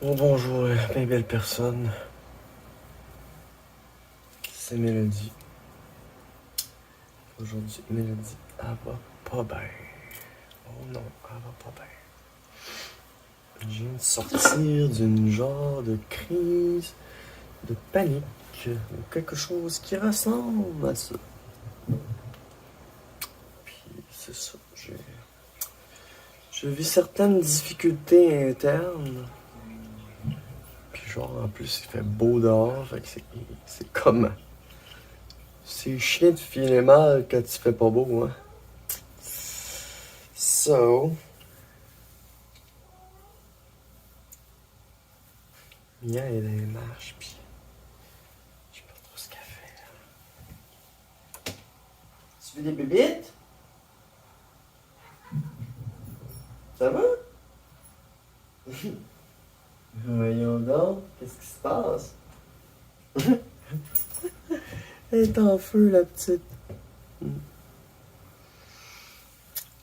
Oh bonjour, bien belle personne. C'est Mélodie. Aujourd'hui, Mélodie, elle va pas bien. Oh non, elle va pas bien. Je viens de sortir d'une genre de crise de panique. Ou quelque chose qui ressemble à ça. Puis c'est ça, je vis certaines difficultés internes. Puis genre, en plus, il fait beau dehors, fait que c'est comme... C'est chiant de filer mal quand il fait pas beau, hein. So... Mia est dans les marches, puis... Je sais pas trop ce qu'elle fait, là. Tu veux des bébites? Ça va? Voyons donc, qu'est-ce qui se passe? Elle est en feu, la petite.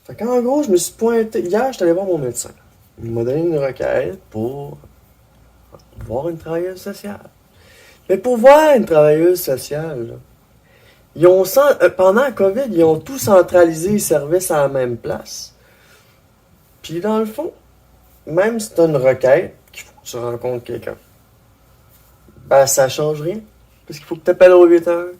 Fait qu'en gros, je me suis pointé. Hier, je suis allé voir mon médecin. Il m'a donné une requête pour voir une travailleuse sociale. Mais pour voir une travailleuse sociale, là, pendant la COVID, ils ont tout centralisé les services à la même place. Puis dans le fond, même si t'as une requête, qu'il faut que tu rencontres quelqu'un, ben ça change rien. Parce qu'il faut que t'appelles au 8 heures.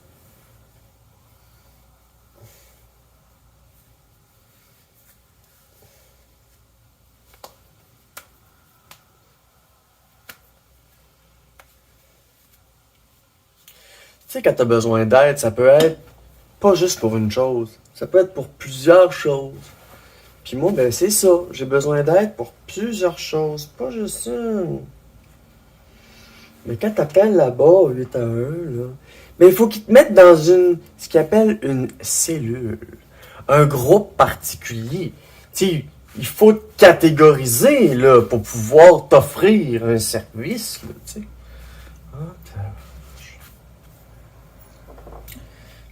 Tu sais, quand t'as besoin d'aide, ça peut être pas juste pour une chose. Ça peut être pour plusieurs choses. Puis moi, ben c'est ça. J'ai besoin d'aide pour plusieurs choses, pas juste une. Mais quand t'appelles là-bas au 8 à 1, là, ben il faut qu'ils te mettent dans ce qu'ils appellent une cellule. Un groupe particulier. Tu sais, il faut te catégoriser, là, pour pouvoir t'offrir un service, là, tu sais.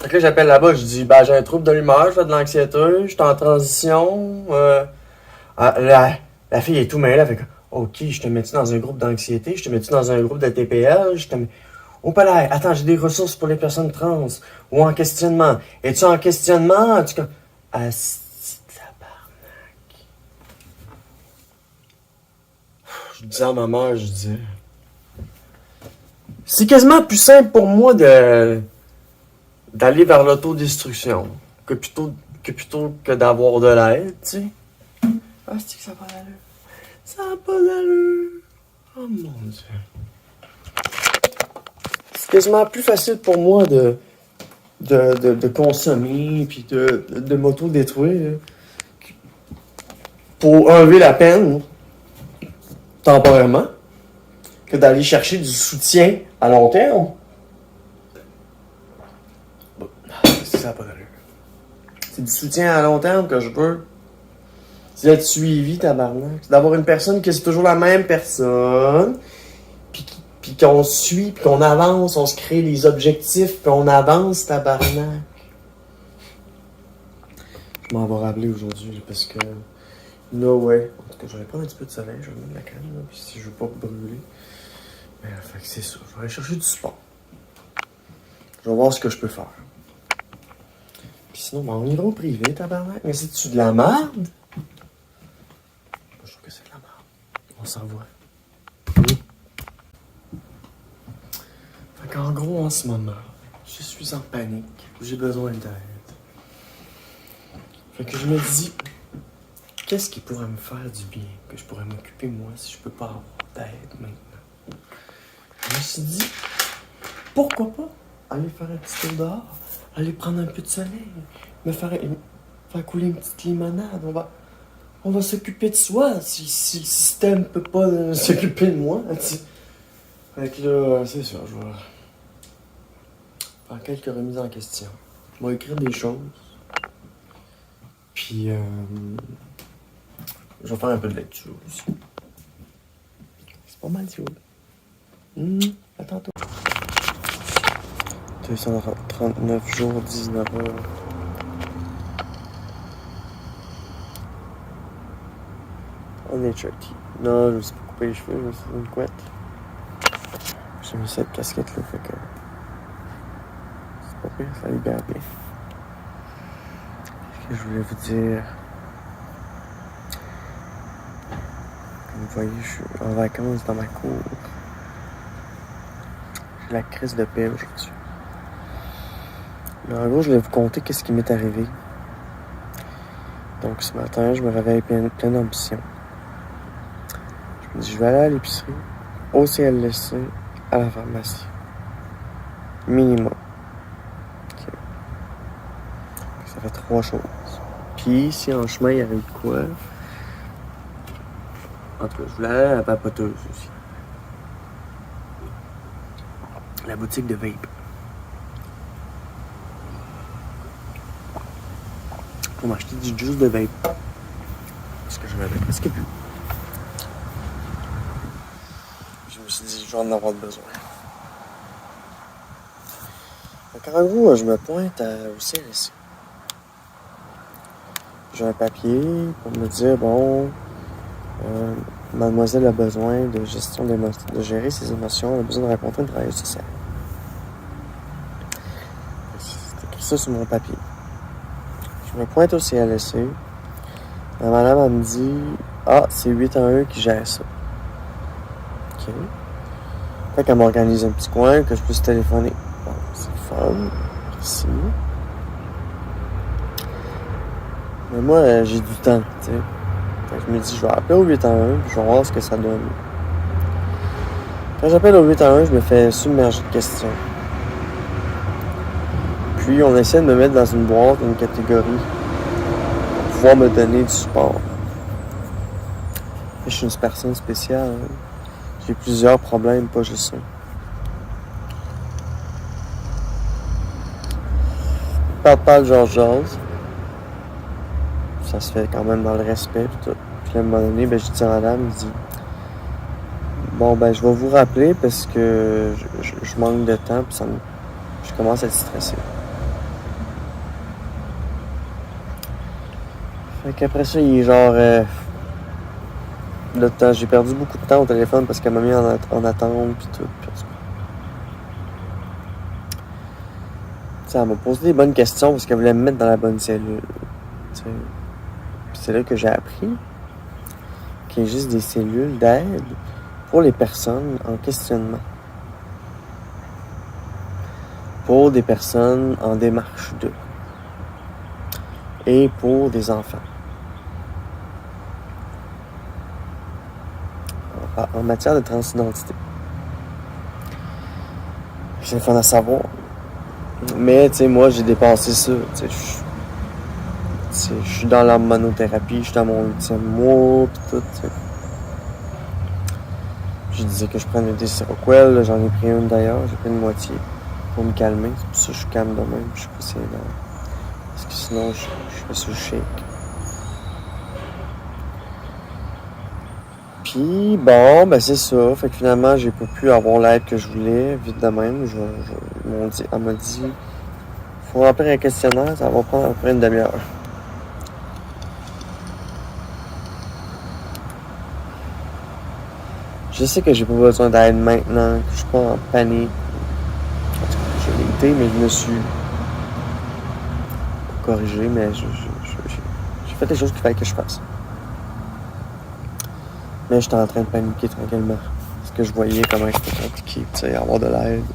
Fait que là, j'appelle là-bas, je dis, ben, j'ai un trouble de l'humeur, je fais de l'anxiété, je suis en transition. La fille est tout mêlée, fait que, ok, je te mets-tu dans un groupe d'anxiété, je te mets-tu dans un groupe de TPL, je te mets... Oh, palais, attends, j'ai des ressources pour les personnes trans, ou en questionnement. Es-tu en questionnement? En tout cas, asti de tabarnak. Je disais à ma mère, je dis, c'est quasiment plus simple pour moi d'aller vers l'autodestruction que plutôt que d'avoir de l'aide, tu sais. Ah, c'est que ça n'a pas d'allure. Ça n'a pas d'allure. Oh mon Dieu. C'est quasiment plus facile pour moi de consommer puis de m'auto-détruire pour enlever la peine temporairement que d'aller chercher du soutien à long terme. Ça n'a pas d'allure. C'est du soutien à long terme que je veux. C'est d'être suivi, tabarnak. C'est d'avoir une personne que c'est toujours la même personne. Puis qu'on suit, puis qu'on avance, on se crée les objectifs, puis on avance, tabarnak. Je m'en vais rappeler aujourd'hui, parce que... No way. En tout cas, je vais prendre un petit peu de soleil, je vais mettre la crème, là, puis si je veux pas brûler. Mais fait que c'est ça. Je vais aller chercher du sport. Je vais voir ce que je peux faire. Puis sinon, ben, on ira au privé, tabarnak. Mais c'est-tu de la merde? Je trouve que c'est de la merde. On s'en va. Fait qu'en gros, en ce moment, je suis en panique. J'ai besoin d'aide. Fait que je me dis, qu'est-ce qui pourrait me faire du bien? Que je pourrais m'occuper moi si je peux pas avoir d'aide maintenant? Je me suis dit, pourquoi pas aller faire un petit tour dehors? Aller prendre un peu de soleil? Me faire couler une petite limonade? On va s'occuper de soi si le système peut pas s'occuper de moi. T'sais. Fait que là, c'est ça, je vais faire quelques remises en question. Je vais écrire des choses. Puis, je vais faire un peu de lecture aussi. C'est pas mal, tu vois. À tantôt. 239 jours, 19 heures. On est tricky. Non, je me suis pas coupé les cheveux, je me suis mis une couette. J'ai mis cette casquette-là, fait que. C'est pas pire, ça libère bien. Qu'est-ce que je voulais vous dire? Comme vous voyez, je suis en vacances dans ma cour. J'ai la crise de paix aujourd'hui. Mais en gros, je voulais vous conter qu'est-ce qui m'est arrivé. Donc ce matin, je me réveille plein d'ambition. Je me dis, je vais aller à l'épicerie, au CLSC, à la pharmacie. Minimum. Okay. Ça fait 3 choses. Puis, si en chemin, il y avait de quoi... En tout cas, je voulais aller à la papoteuse aussi. La boutique de vape. Pour m'acheter du juice de vape. Parce que je n'en avais presque plus. Je me suis dit, je vais en avoir besoin. Donc, en gros, je me pointe au CLSC. J'ai un papier pour me dire, bon, mademoiselle a besoin de gestion de gérer ses émotions, elle a besoin de rencontrer une travailleuse sociale. C'est écrit ça sur mon papier. Je me pointe au CLSC. La madame, elle me dit, ah, c'est 811 qui gère ça. OK. Fait qu'elle m'organise un petit coin que je puisse téléphoner. Bon, c'est fun. Ici. Mais moi, j'ai du temps, tu sais. Fait que je me dis, je vais appeler au 811 puis je vais voir ce que ça donne. Quand j'appelle au 811, je me fais submerger de questions. Puis, on essaie de me mettre dans une boîte, une catégorie, pour pouvoir me donner du support. Je suis une personne spéciale. Hein. J'ai plusieurs problèmes, pas juste un. Parle, Georges. Ça se fait quand même dans le respect, puis tout. Puis à un moment donné, je dis à madame, il dit, bon, je vais vous rappeler parce que je manque de temps, puis je commence à être stressé. Fait qu'après ça, il est genre... le temps, j'ai perdu beaucoup de temps au téléphone parce qu'elle m'a mis en attente, puis tout. Puis elle m'a posé des bonnes questions parce qu'elle voulait me mettre dans la bonne cellule. T'sais. Puis c'est là que j'ai appris qu'il existe des cellules d'aide pour les personnes en questionnement. Pour des personnes en démarche d'eux. Et pour des enfants. En matière de transidentité. J'ai le fun à savoir. Mais, tu sais, moi, j'ai dépassé ça. Tu sais, je suis dans la monothérapie, je suis dans mon 8e mois, pis tout, tu sais. Je disais que je prenais des Seroquel, j'en ai pris une d'ailleurs, j'ai pris une moitié pour me calmer. C'est pour ça que je suis calme de même, je suis pas sédent. Parce que sinon, je fais sur le shake. Puis, bon, c'est ça. Fait que finalement, j'ai pas pu avoir l'aide que je voulais, vite de même. Elle m'a dit, faut remplir un questionnaire, ça va prendre à peu près une demi-heure. Je sais que j'ai pas besoin d'aide maintenant, que je suis pas en panique. En tout cas, je l'ai été, mais je me suis corrigé, mais j'ai fait les choses qu'il fallait que je fasse. Mais j'étais en train de paniquer tranquillement. Parce que je voyais comment c'était compliqué, tu sais, avoir de l'aide.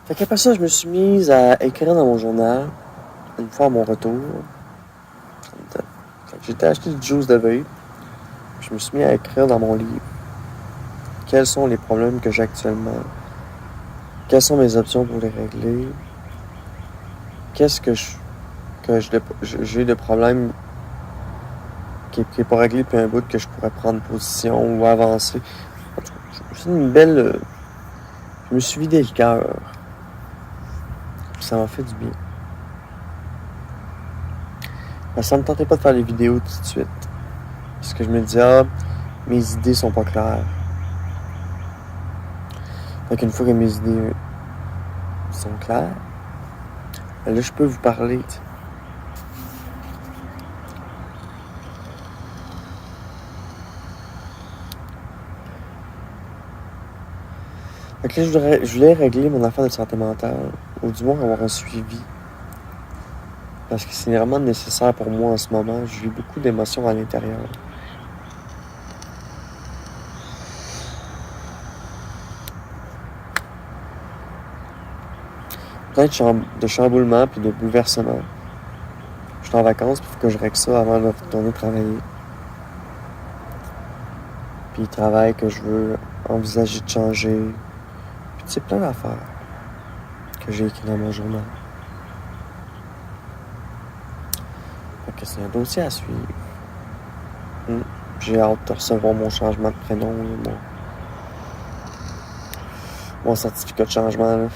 Fait qu'après ça, je me suis mise à écrire dans mon journal, une fois à mon retour. Fait que j'étais acheté du juice de vape. Je me suis mis à écrire dans mon livre. Quels sont les problèmes que j'ai actuellement? Quelles sont mes options pour les régler? Qu'est-ce que j'ai de problèmes qui n'est pas réglé depuis un bout que je pourrais prendre position ou avancer? En tout cas, c'est une belle... je me suis vidé le cœur. Puis ça m'a fait du bien. Ça me tentait pas de faire les vidéos tout de suite. Parce que je me disais, mes idées sont pas claires. Fait qu'une fois que mes idées sont claires, là, je peux vous parler. T'sais. Fait que là, je voulais régler mon affaire de santé mentale, ou du moins avoir un suivi. Parce que c'est vraiment nécessaire pour moi en ce moment. Je vis beaucoup d'émotions à l'intérieur. Plein de chamboulements puis de bouleversements. Je suis en vacances, puis il faut que je règle ça avant de retourner travailler. Puis le travail que je veux envisager de changer. Puis tu sais, plein d'affaires que j'ai écrit dans mon journal. Fait que c'est un dossier à suivre. J'ai hâte de recevoir mon changement de prénom, là, mon certificat de changement. Là.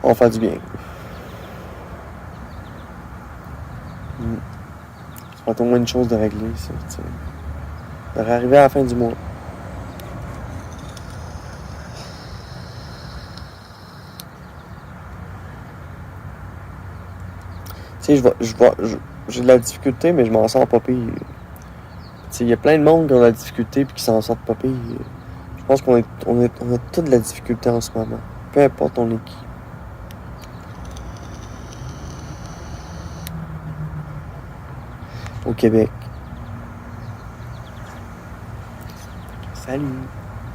On va faire du bien. Ça va être au moins une chose de régler, ça. Ça devrait arriver à la fin du mois. Tu sais, j'ai de la difficulté, mais je m'en sors pas pire. Tu sais, il y a plein de monde qui ont de la difficulté et qui s'en sortent pas pire. Je pense qu'on a toute de la difficulté en ce moment. Peu importe on est qui. Au Québec. Salut!